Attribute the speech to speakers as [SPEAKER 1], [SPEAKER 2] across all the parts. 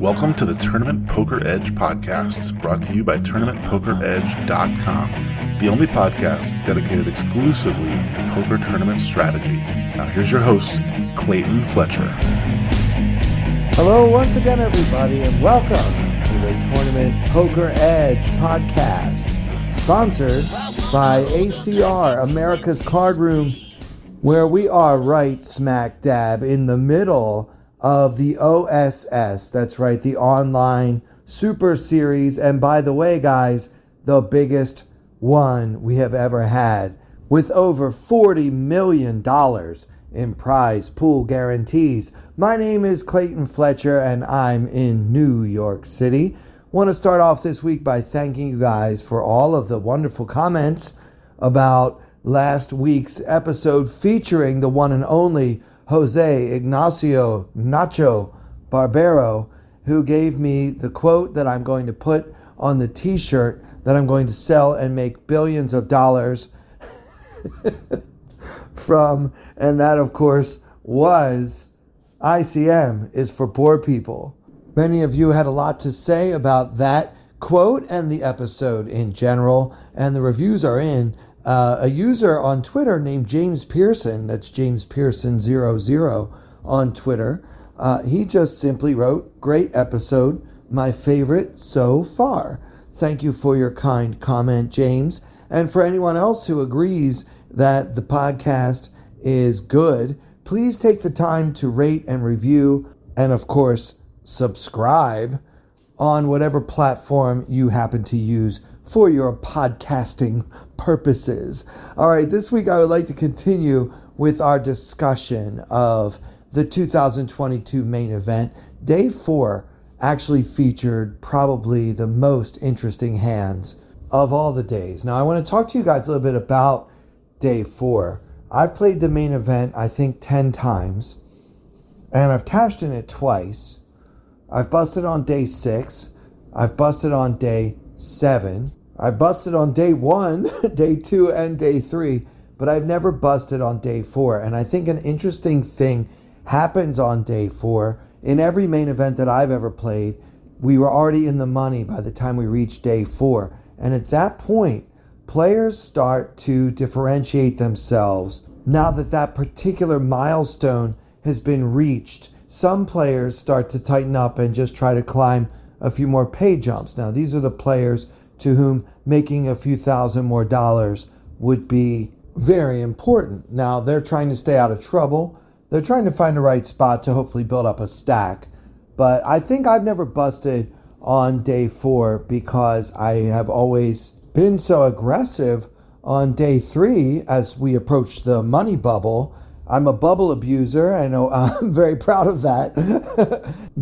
[SPEAKER 1] Welcome to the Tournament Poker Edge podcast, brought to you by TournamentPokerEdge.com, the only podcast dedicated exclusively to poker tournament strategy. Now here's your host, Clayton Fletcher.
[SPEAKER 2] Hello once again, everybody, and welcome to the Tournament Poker Edge podcast, sponsored by ACR, America's Card Room, where we are right smack dab in the middle of the OSS. That's right, the Online Super Series. And by the way, guys, the biggest one we have ever had, with over $40 million in prize pool guarantees. My name is Clayton Fletcher, and I'm in New York City. Want to start off this week by thanking you guys for all of the wonderful comments about last week's episode featuring the one and only Jose Ignacio Nacho Barbero, who gave me the quote that I'm going to put on the t-shirt that I'm going to sell and make billions of dollars from, and that of course was, ICM is for poor people. Many of you had a lot to say about that quote and the episode in general, and the reviews are in. A user on Twitter named James Pearson, that's James Pearson00 on Twitter, he just simply wrote, "Great episode, my favorite so far." Thank you for your kind comment, James. And for anyone else who agrees that the podcast is good, please take the time to rate and review, and of course, subscribe on whatever platform you happen to use for your podcasting purposes. All right, this week I would like to continue with our discussion of the 2022 main event. Day 4 actually featured probably the most interesting hands of all the days. Now, I want to talk to you guys a little bit about Day 4. I've played the main event, I think, 10 times, and I've cashed in it twice. I've busted on Day 6. I've busted on Day 7. I busted on Day 1, Day 2, and Day 3, but I've never busted on Day 4. And I think an interesting thing happens on Day 4. In every main event that I've ever played, we were already in the money by the time we reached Day 4. And at that point, players start to differentiate themselves. Now that that particular milestone has been reached, some players start to tighten up and just try to climb a few more pay jumps. Now, these are the players to whom making a few thousand more dollars would be very important. Now, they're trying to stay out of trouble. They're trying to find the right spot to hopefully build up a stack. But I think I've never busted on Day 4 because I have always been so aggressive on Day 3 as we approach the money bubble. I'm a bubble abuser, and I'm very proud of that.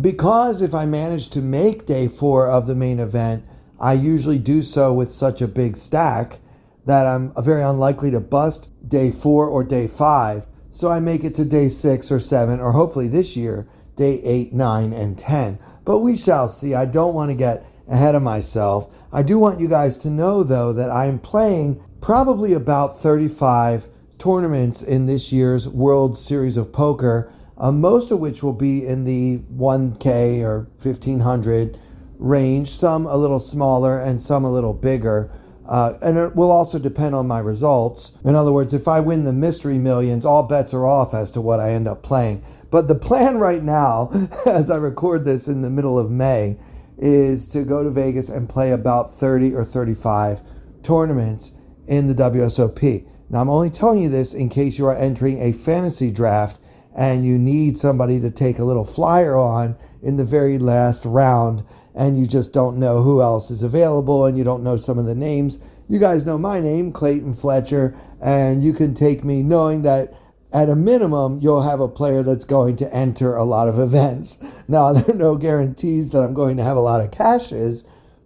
[SPEAKER 2] Because if I manage to make Day 4 of the main event, I usually do so with such a big stack that I'm very unlikely to bust Day 4 or Day 5. So I make it to Day 6 or 7, or hopefully this year, Day 8, 9, and 10. But we shall see. I don't want to get ahead of myself. I do want you guys to know, though, that I am playing probably about 35 tournaments in this year's World Series of Poker, most of which will be in the 1K or 1,500 range, some a little smaller and some a little bigger. And it will also depend on my results. In other words, if I win the mystery millions, all bets are off as to what I end up playing. But the plan right now, as I record this in the middle of May, is to go to Vegas and play about 30 or 35 tournaments in the WSOP. Now, I'm only telling you this in case you are entering a fantasy draft and you need somebody to take a little flyer on in the very last round, and you just don't know who else is available, and you don't know some of the names. You guys know my name, Clayton Fletcher, and you can take me knowing that at a minimum, you'll have a player that's going to enter a lot of events. Now, there are no guarantees that I'm going to have a lot of cashes,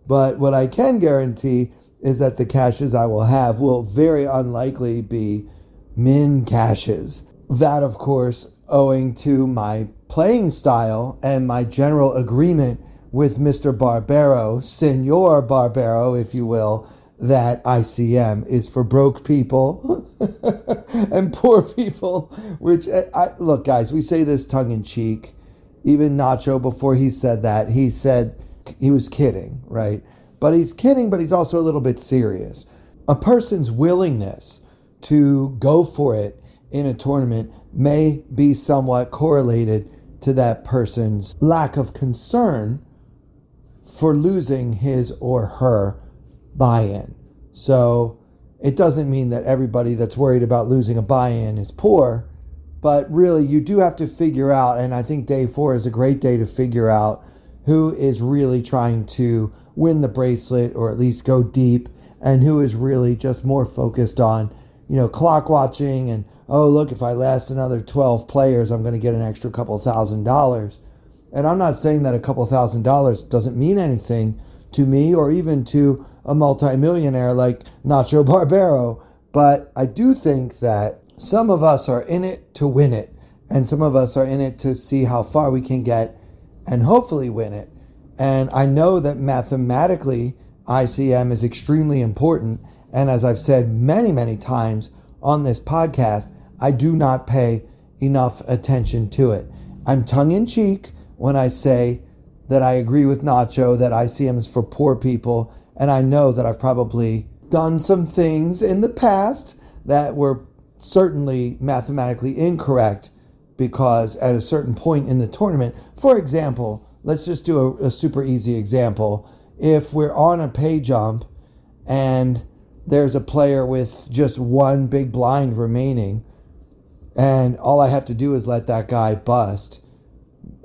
[SPEAKER 2] but what I can guarantee is that the cashes I will have will very unlikely be min cashes. That, of course, owing to my playing style and my general agreement with Mr. Barbero, Senor Barbero, if you will, that ICM is for broke people and poor people, which, look, guys, we say this tongue in cheek. Even Nacho, before he said that, he said he was kidding, right? But he's kidding, but he's also a little bit serious. A person's willingness to go for it in a tournament may be somewhat correlated to that person's lack of concern for losing his or her buy-in. So it doesn't mean that everybody that's worried about losing a buy-in is poor, but really you do have to figure out, and I think day 4 is a great day to figure out who is really trying to win the bracelet or at least go deep, and who is really just more focused on, clock watching and, oh, look, if I last another 12 players, I'm going to get an extra couple $1,000s. And I'm not saying that a couple $1,000s doesn't mean anything to me or even to a multimillionaire like Nacho Barbero. But I do think that some of us are in it to win it. And some of us are in it to see how far we can get and hopefully win it. And I know that mathematically ICM is extremely important. And as I've said many, many times on this podcast, I do not pay enough attention to it. I'm tongue-in-cheek when I say that I agree with Nacho that ICM is for poor people. And I know that I've probably done some things in the past that were certainly mathematically incorrect, because at a certain point in the tournament, for example, let's just do a super easy example. If we're on a pay jump and there's a player with just one big blind remaining and all I have to do is let that guy bust,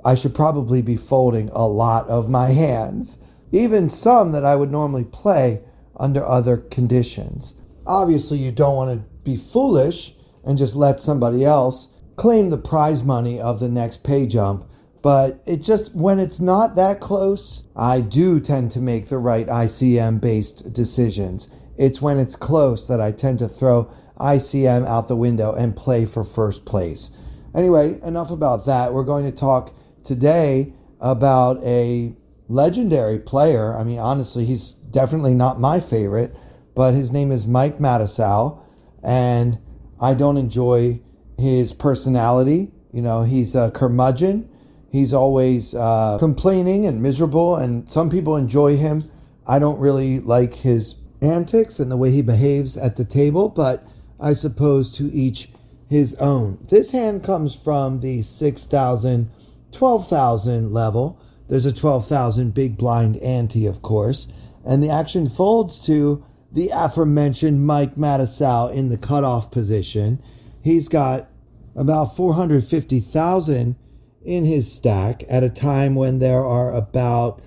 [SPEAKER 2] I should probably be folding a lot of my hands, even some that I would normally play under other conditions. Obviously, you don't want to be foolish and just let somebody else claim the prize money of the next pay jump. But it just, when it's not that close, I do tend to make the right ICM-based decisions. It's when it's close that I tend to throw ICM out the window and play for first place. Anyway, enough about that. We're going to talk today about a legendary player. I mean, honestly, he's definitely not my favorite, but his name is Mike Matusow, and I don't enjoy his personality. He's a curmudgeon. He's always complaining and miserable, and some people enjoy him. I don't really like his antics and the way he behaves at the table, but I suppose to each his own. This hand comes from the 6,000, 12,000 level. There's a 12,000 big blind ante, of course, and the action folds to the aforementioned Mike Matusow in the cutoff position. He's got about 450,000 in his stack at a time when there are about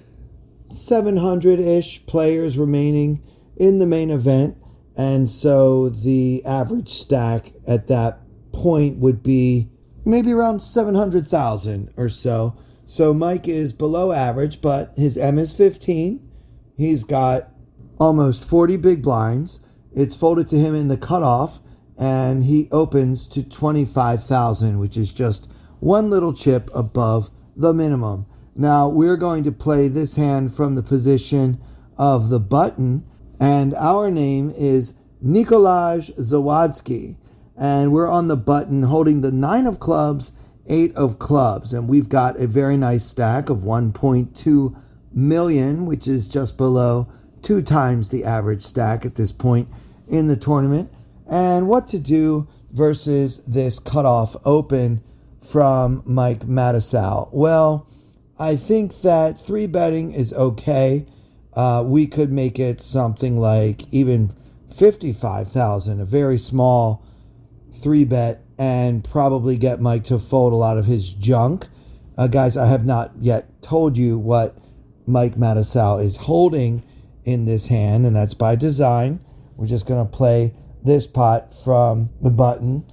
[SPEAKER 2] 700-ish players remaining in the main event. And so the average stack at that point would be maybe around 700,000 or so. So Mike is below average, but his M is 15. He's got almost 40 big blinds. It's folded to him in the cutoff, and he opens to 25,000, which is just one little chip above the minimum. Now we're going to play this hand from the position of the button, and our name is Nikolaj Zawadski, and we're on the button holding the 9 of clubs, 8 of clubs, and we've got a very nice stack of 1.2 million, which is just below 2 times the average stack at this point in the tournament. And what to do versus this cutoff open from Mike Matusow? Well, I think that 3-betting is okay. We could make it something like even 55,000, a very small 3-bet, and probably get Mike to fold a lot of his junk. Guys, I have not yet told you what Mike Matusow is holding in this hand, and that's by design. We're just going to play this pot from the button.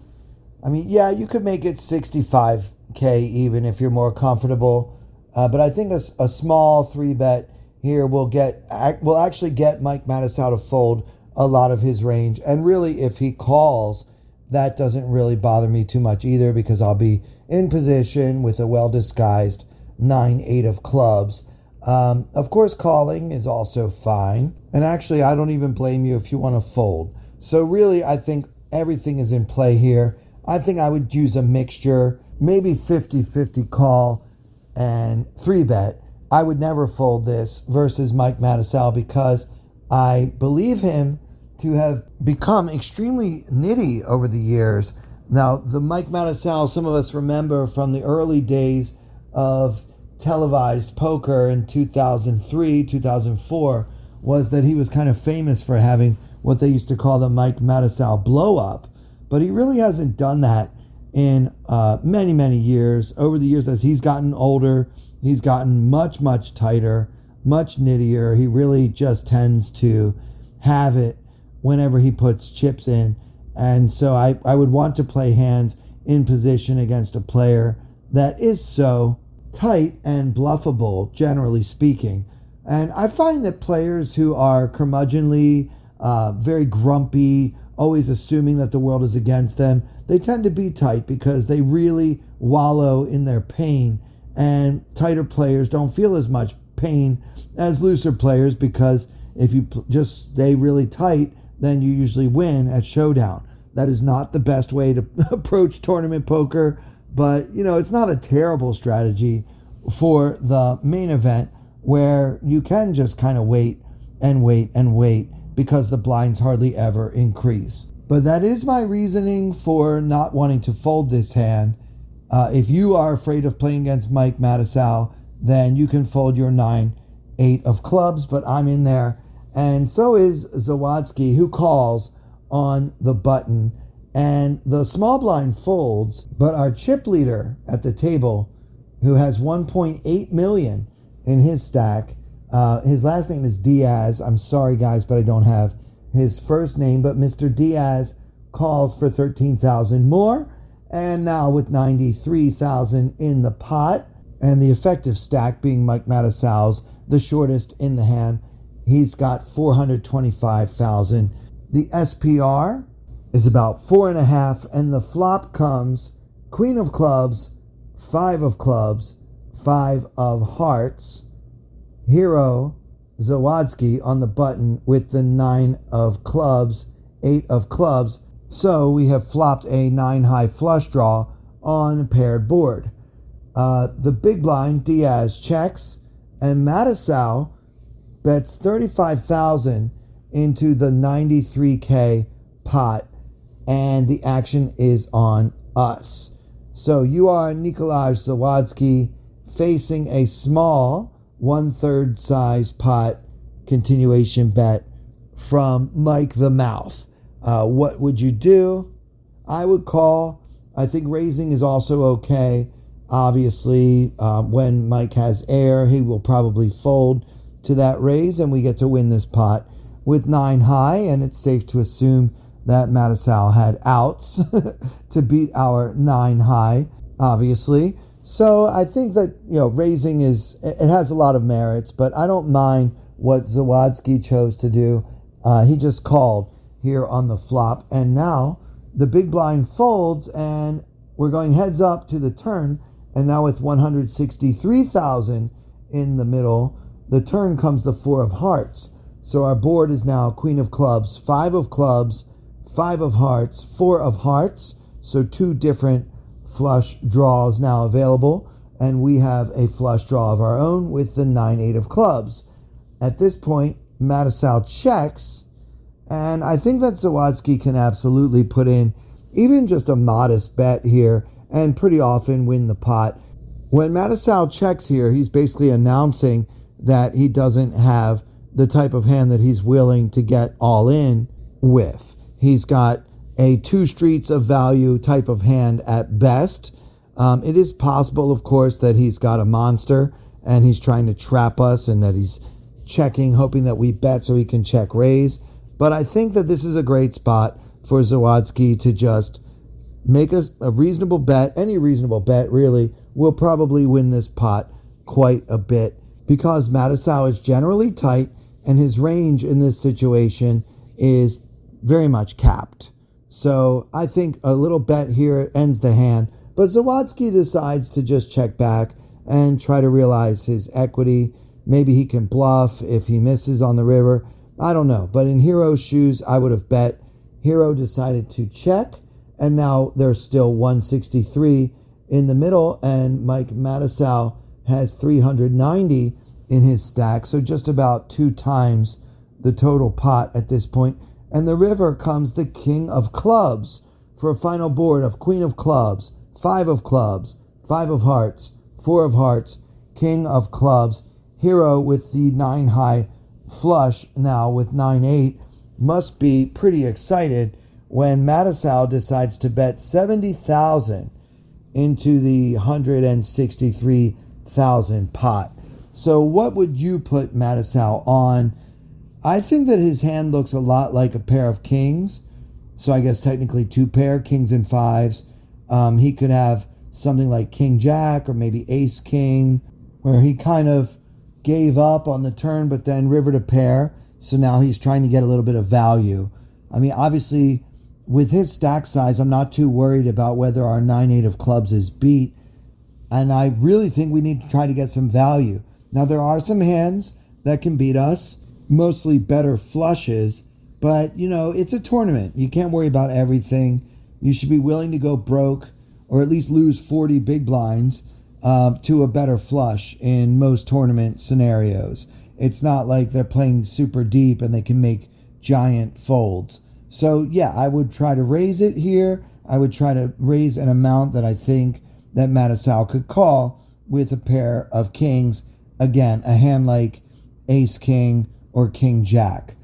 [SPEAKER 2] I mean, yeah, you could make it 65K even if you're more comfortable. But I think a small 3-bet here will actually get Mike Matusow to fold a lot of his range. And really, if he calls, that doesn't really bother me too much either, because I'll be in position with a well-disguised 9-8 of clubs. Of course, calling is also fine. And actually, I don't even blame you if you want to fold. So really, I think everything is in play here. I think I would use a mixture, maybe 50-50 call and 3-bet. I would never fold this versus Mike Matusow because I believe him to have become extremely nitty over the years. Now, the Mike Matusow, some of us remember from the early days of televised poker in 2003, 2004, was that he was kind of famous for having what they used to call the Mike Matusow Blowup. But he really hasn't done that in many, many years. Over the years, as he's gotten older, he's gotten much, much tighter, much nittier. He really just tends to have it whenever he puts chips in. And so I would want to play hands in position against a player that is so tight and bluffable, generally speaking. And I find that players who are curmudgeonly, very grumpy, always assuming that the world is against them, they tend to be tight because they really wallow in their pain. And tighter players don't feel as much pain as looser players because if you just stay really tight, then you usually win at showdown. That is not the best way to approach tournament poker, but it's not a terrible strategy for the main event where you can just kind of wait and wait and wait because the blinds hardly ever increase. But that is my reasoning for not wanting to fold this hand. If you are afraid of playing against Mike Matusow, then you can fold your 9-8 of clubs, but I'm in there. And so is Zawadzki, who calls on the button. And the small blind folds, but our chip leader at the table, who has 1.8 million in his stack, his last name is Diaz. I'm sorry, guys, but I don't have his first name. But Mr. Diaz calls for 13,000 more. And now with 93,000 in the pot, and the effective stack being Mike Matusow's, the shortest in the hand, he's got 425,000. The SPR is about 4.5, and the flop comes Queen of Clubs, 5 of Clubs, 5 of Hearts, Hero Zawadzki on the button with the 9 of Clubs, 8 of Clubs. So we have flopped a 9-high flush draw on a paired board. The big blind, Diaz, checks, and Matusow bets 35,000 into the 93K pot, and the action is on us. So you are Nikolaj Zawadzki facing a small 1/3 size pot continuation bet from Mike the Mouth. What would you do? I would call. I think raising is also okay. Obviously, when Mike has air, he will probably fold to that raise, and we get to win this pot with 9 high, and it's safe to assume that Matusow had outs to beat our 9 high, obviously. So I think that, raising it has a lot of merits, but I don't mind what Zawadzki chose to do. He just called here on the flop, and now the big blind folds, and we're going heads up to the turn, and now with 163,000 in the middle, the turn comes the 4 of Hearts. So our board is now Queen of Clubs, 5 of Clubs, 5 of Hearts, 4 of Hearts. So 2 different flush draws now available, and we have a flush draw of our own with the 9-8 of Clubs. At this point, Matusow checks, and I think that Zawadzki can absolutely put in even just a modest bet here and pretty often win the pot. When Matusow checks here, he's basically announcing that he doesn't have the type of hand that he's willing to get all in with. He's got a 2 streets of value type of hand at best. It is possible, of course, that he's got a monster and he's trying to trap us and that he's checking, hoping that we bet so he can check raise. But I think that this is a great spot for Zawadzki to just make a reasonable bet. Any reasonable bet, really, will probably win this pot quite a bit because Matusow is generally tight and his range in this situation is very much capped. So I think a little bet here ends the hand. But Zawadzki decides to just check back and try to realize his equity. Maybe he can bluff if he misses on the river. I don't know. But in Hero's shoes, I would have bet. Hero decided to check, and now there's still 163 in the middle, and Mike Matusow has 390 in his stack, so just about 2 times the total pot at this point. And the river comes the king of clubs for a final board of queen of clubs, 5 of clubs, 5 of hearts, 4 of hearts, king of clubs. Hero with the 9 high flush now with 9-8 must be pretty excited when Matusow decides to bet 70,000 into the 163,000 pot. So what would you put Matusow on? I think that his hand looks a lot like a pair of kings. So I guess technically 2 pair, kings and 5s. He could have something like king jack or maybe ace king, where he kind of gave up on the turn but then rivered a pair. So now he's trying to get a little bit of value. I mean, obviously, with his stack size, I'm not too worried about whether our 9-8 of clubs is beat. And I really think we need to try to get some value. Now, there are some hands that can beat us, mostly better flushes. But, you know, it's a tournament. You can't worry about everything. You should be willing to go broke or at least lose 40 big blinds to a better flush in most tournament scenarios. It's not like they're playing super deep and they can make giant folds. So, yeah, I would try to raise it here. I would try to raise an amount that I think that Matusow could call with a pair of kings. Again, a hand like ace-king or king-jack.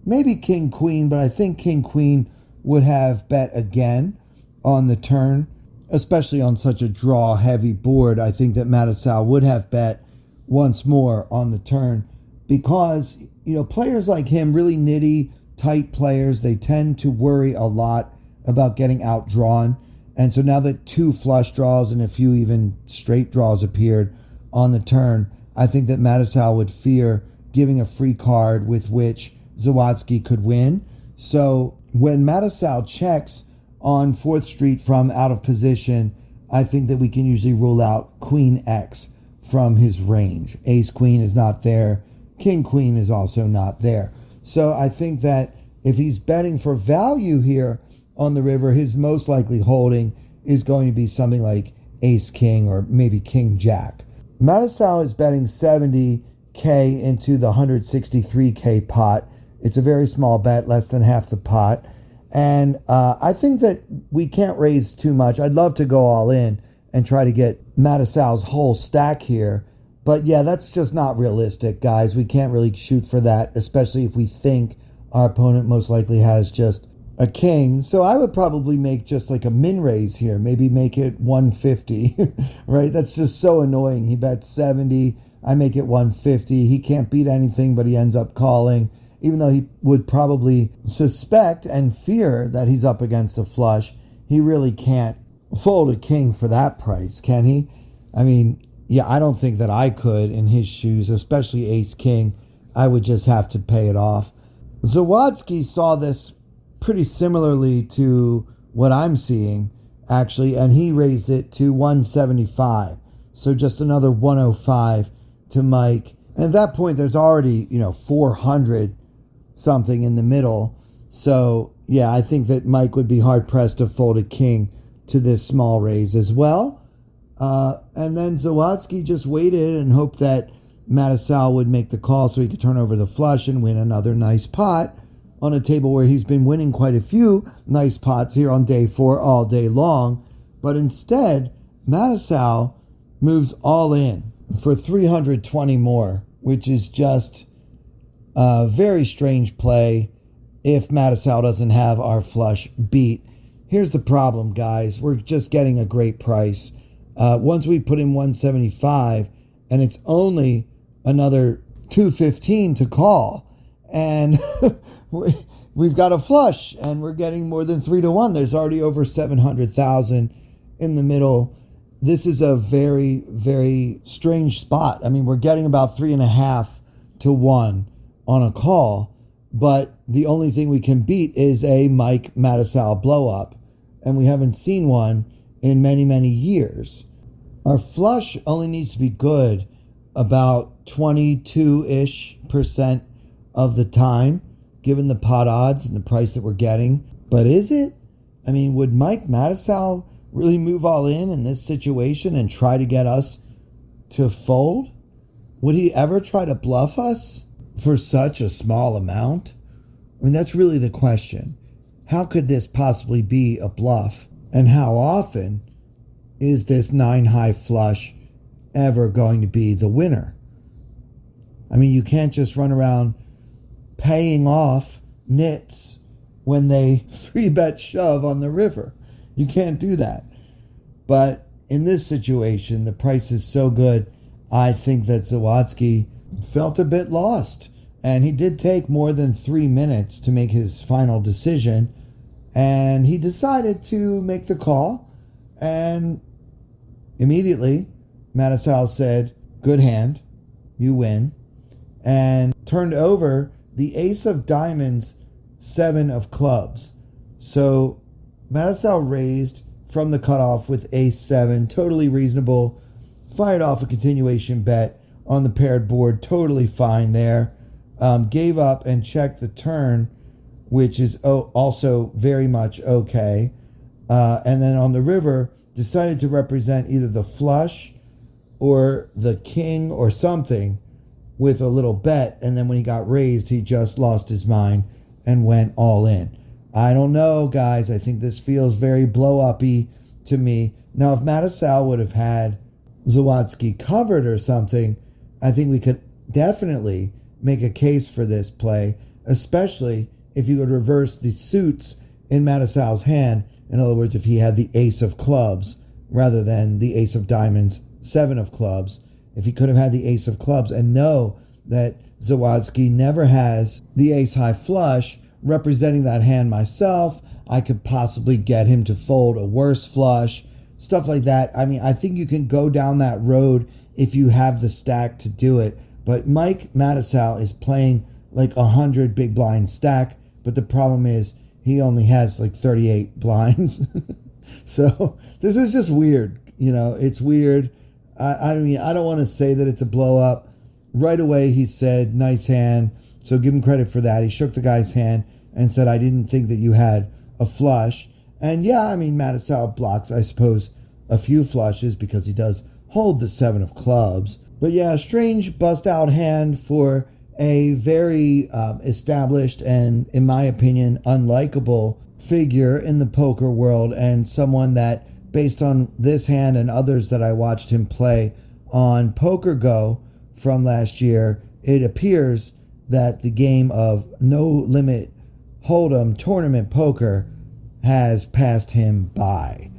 [SPEAKER 2] Maybe king-queen, but I think king-queen would have bet again on the turn, especially on such a draw-heavy board. I think that Matusow would have bet once more on the turn because, you know, players like him, really nitty, tight players, they tend to worry a lot about getting outdrawn. And so now that 2 flush draws and a few even straight draws appeared on the turn, I think that Matusow would fear giving a free card with which Zawadzki could win. So when Matusow checks on 4th Street from out of position, I think that we can usually rule out Queen X from his range. Ace Queen is not there. King Queen is also not there. So I think that if he's betting for value here on the river, his most likely holding is going to be something like Ace King or maybe King Jack. Matusow is betting 70K into the 163K pot. It's a very small bet, less than half the pot. And I think that we can't raise too much. I'd love to go all in and try to get Matusow's whole stack here. But yeah, that's just not realistic, guys. We can't really shoot for that, especially if we think our opponent most likely has just a king. So I would probably make just like a min raise here. Maybe make it 150, right? That's just so annoying. He bets 70. I make it 150. He can't beat anything, but he ends up calling, even though he would probably suspect and fear that he's up against a flush. He really can't fold a king for that price, can he? I mean, yeah, I don't think that I could in his shoes, especially ace king. I would just have to pay it off. Zawadzki saw this pretty similarly to what I'm seeing, actually, and he raised it to 175. So just another 105 to Mike. And at that point, there's already, 400 something in the middle. So, yeah, I think that Mike would be hard-pressed to fold a king to this small raise as well. And then Zawadzki just waited and hoped that Matusow would make the call so he could turn over the flush and win another nice pot on a table where he's been winning quite a few nice pots here on day 4 all day long. But instead, Matusow moves all in for 320 more, which is just a very strange play if Matusow doesn't have our flush beat. Here's the problem, guys. We're just getting a great price. Once we put in 175, and it's only another 215 to call, and we've got a flush, and we're getting more than 3-1. There's already over 700,000 in the middle. This is a very, very strange spot. I mean, we're getting about 3.5 to 1 on a call, but the only thing we can beat is a Mike Matusow blow up, and we haven't seen one in many, many years. Our flush only needs to be good about 22-ish% of the time, given the pot odds and the price that we're getting. But is it? I mean, would Mike Matusow really move all in this situation and try to get us to fold? Would he ever try to bluff us for such a small amount? I mean, that's really the question. How could this possibly be a bluff? And how often is this 9-high flush ever going to be the winner? I mean, you can't just run around paying off nits when they 3-bet shove on the river. You can't do that. But in this situation, the price is so good, I think that Zawadzki felt a bit lost. And he did take more than 3 minutes to make his final decision. And he decided to make the call. And immediately, Matusow said, "Good hand, you win." And turned over the ace of diamonds, 7 of clubs. So Matusow raised from the cutoff with ace 7, totally reasonable. Fired off a continuation bet on the paired board, totally fine there. Gave up and checked the turn, which is also very much okay. And then on the river, decided to represent either the flush or the king or something with a little bet. And then when he got raised, he just lost his mind and went all in. I don't know, guys. I think this feels very blow-up-y to me. Now, if Matusow would have had Zawadzki covered or something, I think we could definitely make a case for this play, especially if you could reverse the suits in Matusow's hand. In other words, if he had the ace of clubs rather than the ace of diamonds, 7 of clubs. If he could have had the ace of clubs and know that Zawadzki never has the ace high flush, representing that hand myself, I could possibly get him to fold a worse flush, stuff like that. I mean, I think you can go down that road if you have the stack to do it. But Mike Matusow is playing like 100 big blind stack, but the problem is he only has like 38 blinds. So this is just weird. You know, it's weird. I mean, I don't want to say that it's a blow up. Right away, he said, "Nice hand." So give him credit for that. He shook the guy's hand and said, "I didn't think that you had a flush." And yeah, I mean, Matusow blocks, I suppose, a few flushes because he does hold the 7 of clubs. But yeah, strange bust out hand for a very established and, in my opinion, unlikable figure in the poker world, and someone that, based on this hand and others that I watched him play on Poker Go from last year, it appears that the game of no limit hold'em tournament poker has passed him by.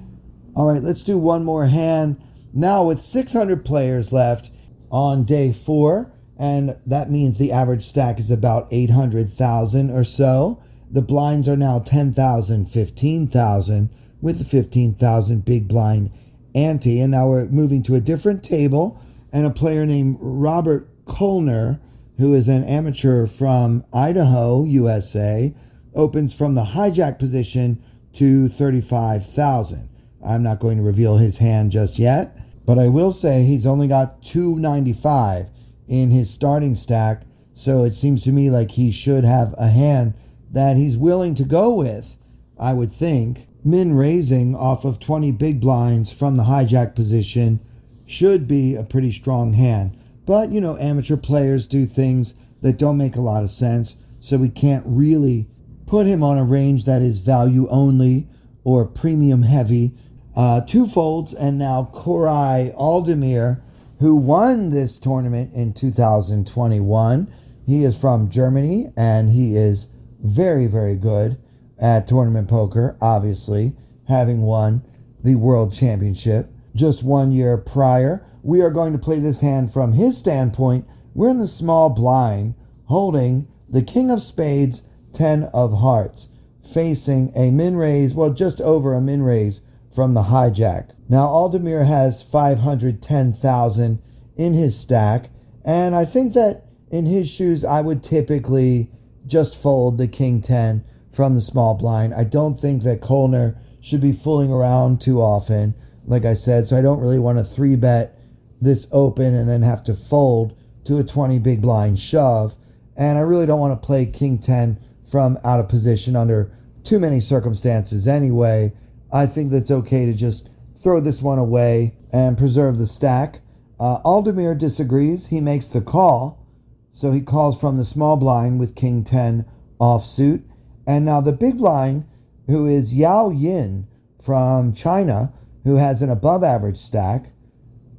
[SPEAKER 2] All right, let's do one more hand. Now with 600 players left on day 4, and that means the average stack is about 800,000 or so. The blinds are now 10,000, 15,000 with the 15,000 big blind ante. And now we're moving to a different table, and a player named Robert Kollner, who is an amateur from Idaho, USA, opens from the hijack position to 35,000. I'm not going to reveal his hand just yet, but I will say he's only got 295 in his starting stack, so it seems to me like he should have a hand that he's willing to go with, I would think. Min raising off of 20 big blinds from the hijack position should be a pretty strong hand. But, you know, amateur players do things that don't make a lot of sense, so we can't really put him on a range that is value only or premium heavy. 2 folds, and now Koray Aldemir, who won this tournament in 2021. He is from Germany, and he is very, very good at tournament poker, obviously, having won the World Championship just 1 year prior. We are going to play this hand from his standpoint. We're in the small blind, holding the King of Spades, 10 of Hearts, facing a min raise, well, just over a min raise from the hijack. Now, Aldemir has 510,000 in his stack, and I think that in his shoes, I would typically just fold the King 10 from the small blind. I don't think that Kollner should be fooling around too often, like I said, so I don't really want to 3-bet this open and then have to fold to a 20 big blind shove. And I really don't want to play king 10 from out of position under too many circumstances anyway. I think that's okay to just throw this one away and preserve the stack. Aldemir disagrees. He makes the call. So he calls from the small blind with king 10 offsuit. And now the big blind, who is Yao Yin from China, who has an above average stack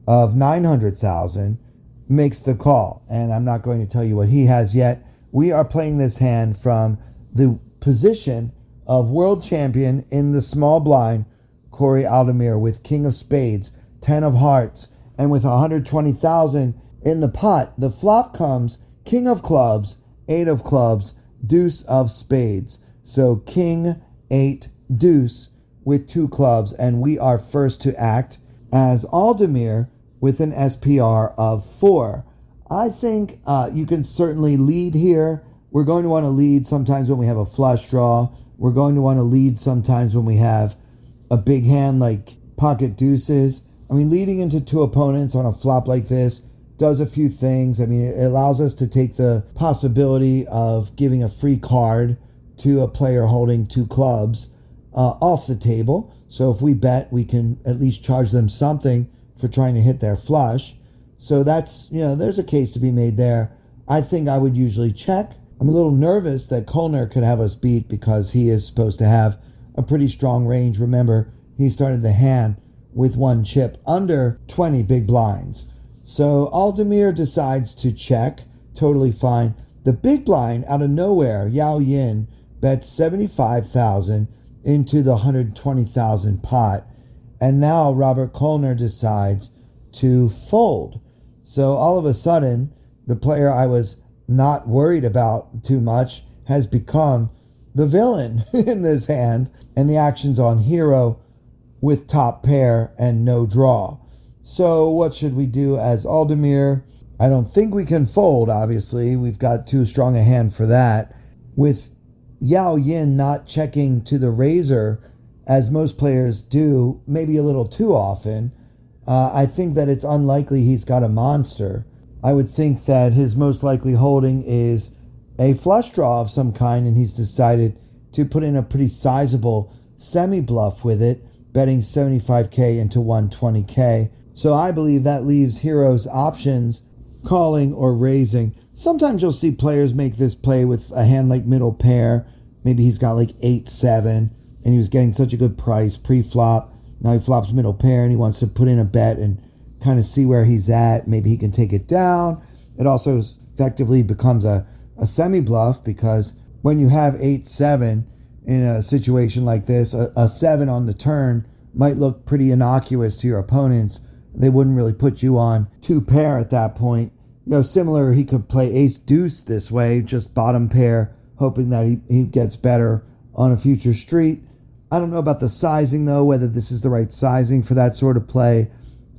[SPEAKER 2] of 900,000, makes the call. And I'm not going to tell you what he has yet. We are playing this hand from the position of world champion in the small blind, Corey Aldemir, with king of spades, 10 of hearts, and with 120,000 in the pot. The flop comes king of clubs, 8 of clubs, deuce of spades. So king, 8, deuce with 2 clubs, and we are first to act as Aldemir with an SPR of 4. I think you can certainly lead here. We're going to want to lead sometimes when we have a flush draw. We're going to want to lead sometimes when we have a big hand like pocket deuces. I mean, leading into 2 opponents on a flop like this does a few things. I mean, it allows us to take the possibility of giving a free card to a player holding 2 clubs off the table. So if we bet, we can at least charge them something for trying to hit their flush. So that's, there's a case to be made there. I think I would usually check. I'm a little nervous that Kollner could have us beat because he is supposed to have a pretty strong range. Remember, he started the hand with 1 chip under 20 big blinds. So Aldemir decides to check. Totally fine. The big blind, out of nowhere, Yao Yin, bets 75,000 into the 120,000 pot. And now Robert Kollner decides to fold. So all of a sudden, the player I was not worried about too much has become the villain in this hand. And the action's on hero with top pair and no draw. So what should we do as Aldemir? I don't think we can fold, obviously. We've got too strong a hand for that. With Yao Yin not checking to the razor, as most players do, maybe a little too often, I think that it's unlikely he's got a monster. I would think that his most likely holding is a flush draw of some kind, and he's decided to put in a pretty sizable semi-bluff with it, betting 75K into 120K. So I believe that leaves heroes options, calling or raising. Sometimes you'll see players make this play with a hand like middle pair. Maybe he's got like 8-7, and he was getting such a good price pre-flop. Now he flops middle pair, and he wants to put in a bet and kind of see where he's at. Maybe he can take it down. It also effectively becomes a semi-bluff, because when you have 8-7 in a situation like this, a 7 on the turn might look pretty innocuous to your opponents. They wouldn't really put you on 2 pair at that point. Similar, he could play ace deuce this way, just bottom pair, hoping that he gets better on a future street. I don't know about the sizing, though, whether this is the right sizing for that sort of play.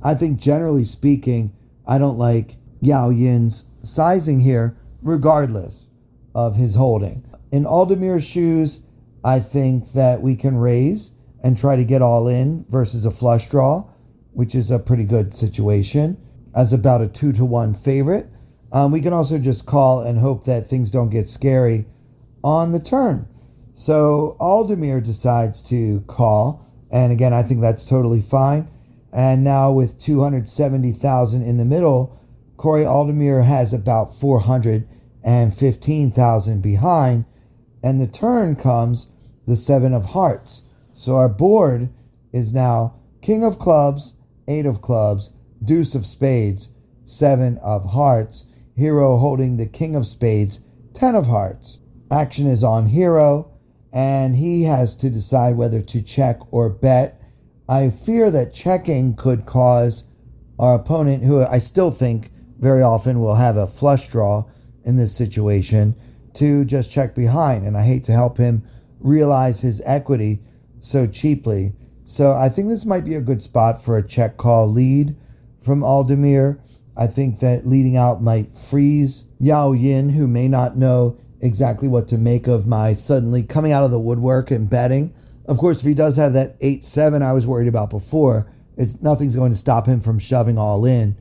[SPEAKER 2] I think, generally speaking, I don't like Yao Yin's sizing here, regardless of his holding. In Aldemir's shoes, I think that we can raise and try to get all in versus a flush draw, which is a pretty good situation, as about a 2-1 favorite. We can also just call and hope that things don't get scary on the turn. So Aldemir decides to call, and again, I think that's totally fine. And now with 270,000 in the middle, Corey Aldemir has about 415,000 behind, and the turn comes the 7 of hearts. So our board is now king of clubs, 8 of clubs, deuce of spades, 7 of hearts, hero holding the king of spades, 10 of hearts. Action is on hero, and he has to decide whether to check or bet. I fear that checking could cause our opponent, who I still think very often will have a flush draw in this situation, to just check behind. And I hate to help him realize his equity so cheaply. So I think this might be a good spot for a check call lead from Aldemir. I think that leading out might freeze Yao Yin, who may not know exactly what to make of my suddenly coming out of the woodwork and betting. Of course, if he does have that 8-7 I was worried about before, nothing's going to stop him from shoving all in.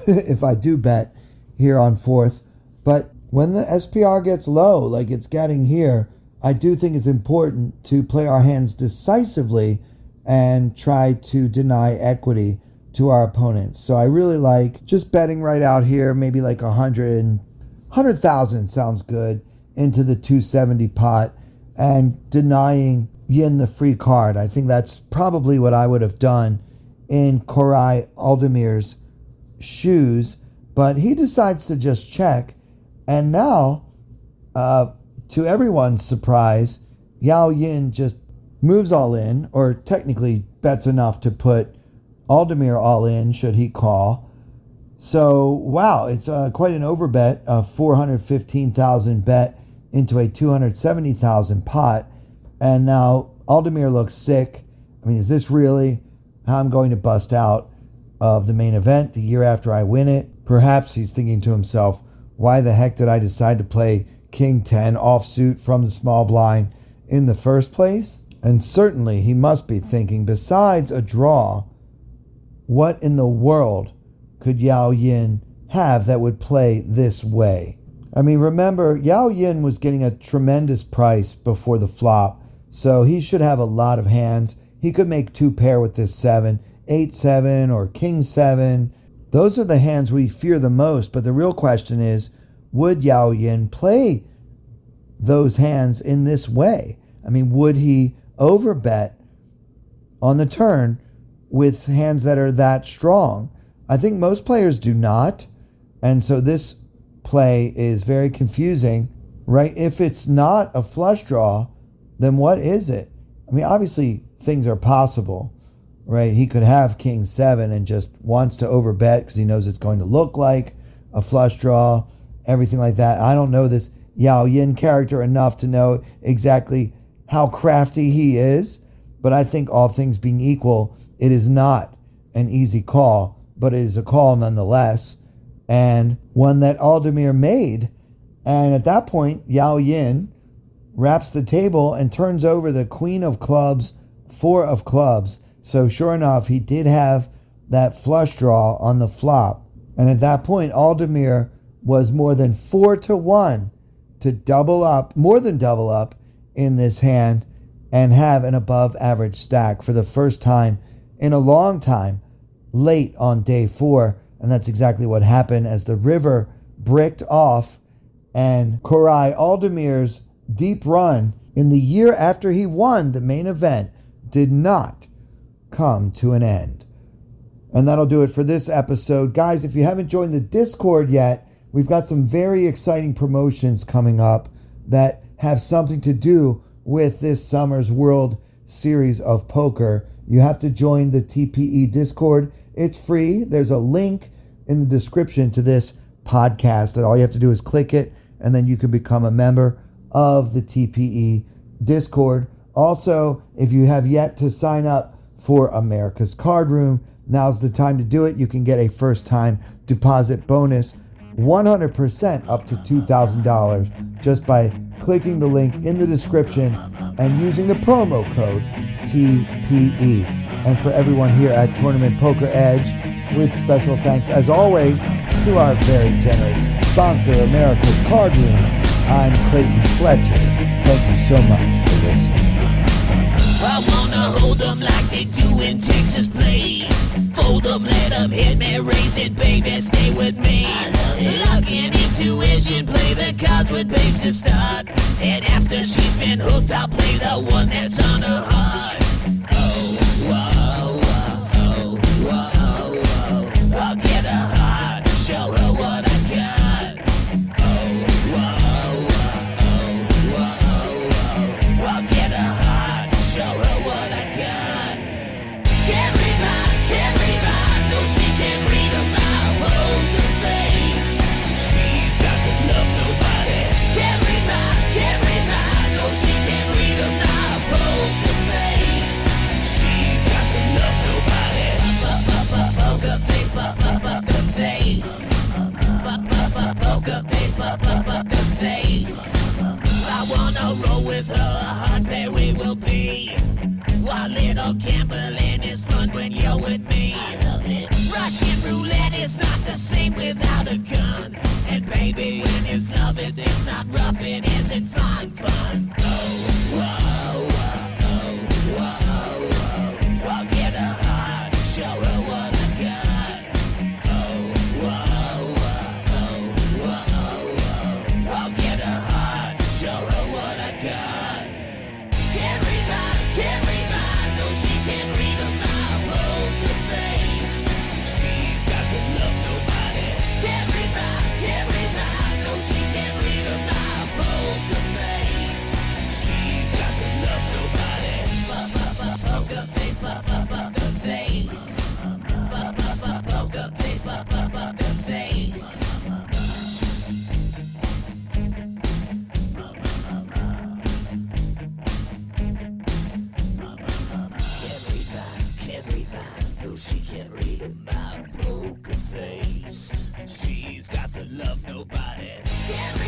[SPEAKER 2] if I do bet here on 4th. But when the SPR gets low, like it's getting here, I do think it's important to play our hands decisively and try to deny equity to our opponents. So I really like just betting right out here, maybe like 100,000 sounds good into the 270 pot and denying Yin the free card. I think that's probably what I would have done in Koray Aldemir's shoes, but he decides to just check. And now, to everyone's surprise, Yao Yin just moves all in, or technically bets enough to put Aldemir all in should he call. So, wow, it's quite an overbet, a 415,000 bet into a 270,000 pot. And now Aldemir looks sick. I mean, is this really how I'm going to bust out of the main event the year after I win it? Perhaps he's thinking to himself, why the heck did I decide to play King 10 offsuit from the small blind in the first place? And certainly he must be thinking, besides a draw, what in the world could Yao Yin have that would play this way? I mean, remember, Yao Yin was getting a tremendous price before the flop, so he should have a lot of hands. He could make 2 pair with this 7, 8-7 or King 7. Those are the hands we fear the most, but the real question is, would Yao Yin play those hands in this way? I mean, would he overbet on the turn with hands that are that strong? I think most players do not, and so this play is very confusing, right? If it's not a flush draw, then what is it? I mean, obviously things are possible, right? He could have King 7 and just wants to overbet because he knows it's going to look like a flush draw, everything like that. I don't know this Yao Yin character enough to know exactly how crafty he is, but I think all things being equal, it is not an easy call, but it is a call nonetheless, and one that Aldemir made. And at that point, Yao Yin wraps the table and turns over the Queen of Clubs, 4 of Clubs. So sure enough, he did have that flush draw on the flop. And at that point, Aldemir was more than 4-1 to double up, more than double up in this hand and have an above average stack for the first time in a long time late on day 4. And that's exactly what happened as the river bricked off and Koray Aldemir's deep run in the year after he won the main event did not come to an end. And that'll do it for this episode. Guys, if you haven't joined the Discord yet, we've got some very exciting promotions coming up that have something to do with this summer's World Series of Poker. You have to join the TPE Discord. It's free. There's a link in the description to this podcast that all you have to do is click it, and then you can become a member of the TPE Discord. Also, if you have yet to sign up for America's Card Room, now's the time to do it. You can get a first-time deposit bonus, 100% up to $2,000, just by clicking the link in the description and using the promo code TPE. And for everyone here at Tournament Poker Edge, with special thanks, as always, to our very generous sponsor, America's Card Room, I'm Clayton Fletcher. Thank you so much for listening.
[SPEAKER 3] I wanna hold them like they do in Texas plays. Fold them, let them hit me, raise it, baby, stay with me. Luck and intuition, play the cards with babes to start. And after she's been hooked, I'll play the one that's on her heart. Oh, whoa, whoa, whoa, whoa. I'll get her heart, show her what I got. Oh, whoa, whoa, whoa, whoa. I'll get her heart, show her what I got. Can't read mine, no she can't read a mile. Poker face, she's got to love nobody. Can't read mine, no she can't read a mile. Poker face, it, it's not rough, it isn't fun. Oh, whoa, whoa, whoa, whoa. I'll get her hard, show her what I got. Oh, whoa, whoa, whoa, whoa. I'll get her hard, show her what I got. Can't read mine, no she can't read my poker face. She's got to love nobody. Can't read mine, no she can't read my poker face. She's got to love nobody. Poker face, poker face. Poker face, poker face. Can't read mine, no she can't read my poker face. She's got to love nobody. Can't